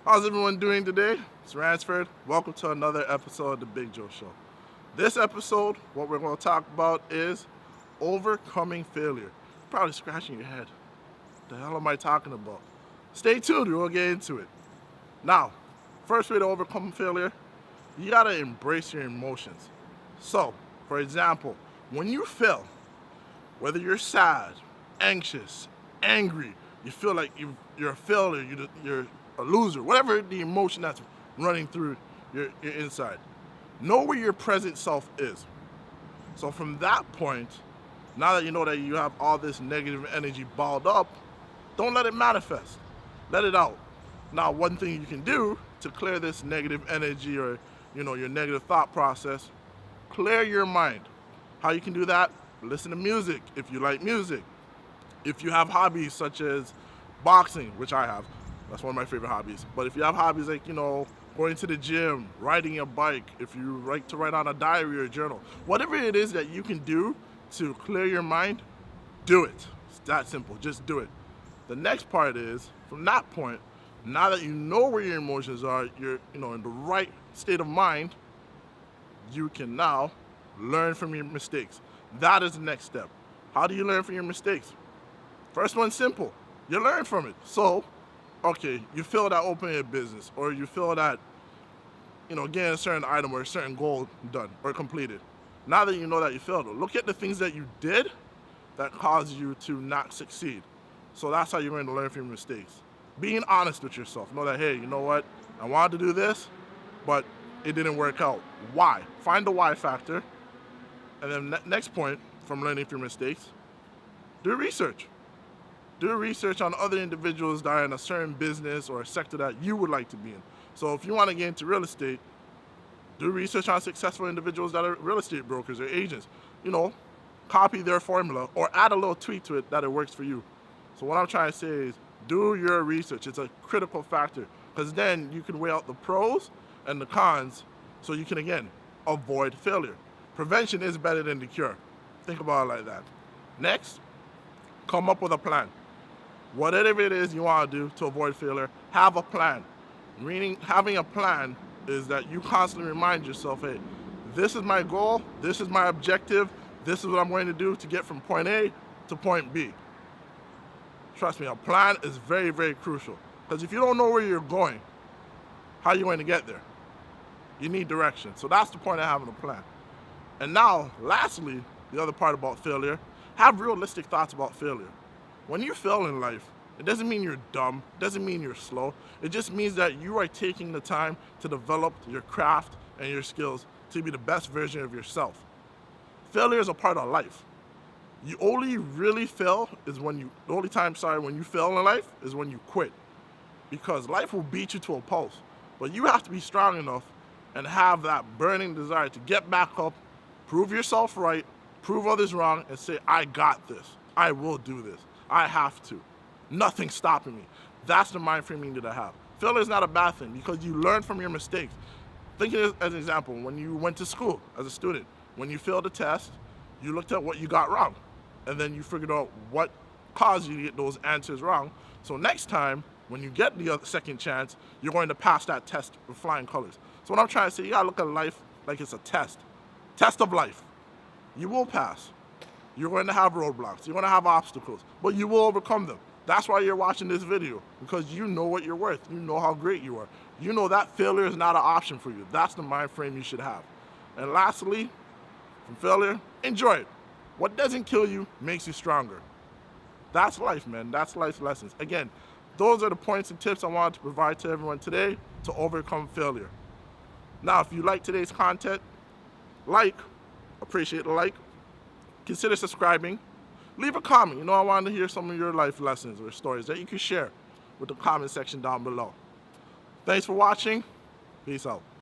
How's everyone doing today? It's Ransford. Welcome to another episode of The Big Joe Show. This episode, what we're going to talk about is overcoming failure. You're probably scratching your head. What the hell am I talking about? Stay tuned, we'll get into it. Now, first way to overcome failure, you got to embrace your emotions. So, for example, when you fail, whether you're sad, anxious, angry, you feel like you're a failure, you're a loser, whatever the emotion that's running through your inside, know where your present self is. So from that point, now that you know that you have all this negative energy balled up, don't let it manifest. Let it out. Now, one thing you can do to clear this negative energy or your negative thought process, clear your mind. How you can do that? Listen to music if you like music. If you have hobbies such as boxing, which I have, that's one of my favorite hobbies. But if you have hobbies like, going to the gym, riding your bike, if you like to write on a diary or a journal, whatever it is that you can do to clear your mind, do it. It's that simple. Just do it. The next part is, from that point, now that you know where your emotions are, you're in the right state of mind, you can now learn from your mistakes. That is the next step. How do you learn from your mistakes? First one's simple. You learn from it. So, okay, you feel that opening a business, or you feel that, getting a certain item or a certain goal done or completed. Now that you know that you failed, look at the things that you did that caused you to not succeed. So that's how you're going to learn from your mistakes. Being honest with yourself. Know that, hey, you know what? I wanted to do this, but it didn't work out. Why? Find the why factor. And then next point from learning from your mistakes, do research. Do research on other individuals that are in a certain business or a sector that you would like to be in. So if you want to get into real estate, do research on successful individuals that are real estate brokers or agents. Copy their formula or add a little tweak to it that it works for you. So what I'm trying to say is do your research. It's a critical factor because then you can weigh out the pros and the cons so you can, again, avoid failure. Prevention is better than the cure. Think about it like that. Next, come up with a plan. Whatever it is you want to do to avoid failure, have a plan. Meaning, having a plan is that you constantly remind yourself, hey, this is my goal, this is my objective, this is what I'm going to do to get from point A to point B. Trust me, a plan is very, very crucial. Because if you don't know where you're going, how are you going to get there? You need direction. So that's the point of having a plan. And now, lastly, the other part about failure, have realistic thoughts about failure. When you fail in life, it doesn't mean you're dumb, it doesn't mean you're slow. It just means that you are taking the time to develop your craft and your skills to be the best version of yourself. Failure is a part of life. You only really fail is when you fail in life is when you quit. Because life will beat you to a pulp. But you have to be strong enough and have that burning desire to get back up, prove yourself right, prove others wrong, and say, I got this. I will do this. I have to. Nothing's stopping me. That's the mind frame you need to have. Failure is not a bad thing because you learn from your mistakes. Think of it as an example. When you went to school as a student, when you failed a test, you looked at what you got wrong. And then you figured out what caused you to get those answers wrong. So next time, when you get the second chance, you're going to pass that test with flying colors. So what I'm trying to say, you gotta look at life like it's a test. Test of life. You will pass. You're going to have roadblocks. You're going to have obstacles. But you will overcome them. That's why you're watching this video. Because you know what you're worth. You know how great you are. You know that failure is not an option for you. That's the mind frame you should have. And lastly, from failure, enjoy it. What doesn't kill you makes you stronger. That's life, man. That's life's lessons. Again, those are the points and tips I wanted to provide to everyone today to overcome failure. Now, if you like today's content, appreciate the like, consider subscribing, leave a comment. I want to hear some of your life lessons or stories that you can share with the comment section down below. Thanks for watching. Peace out.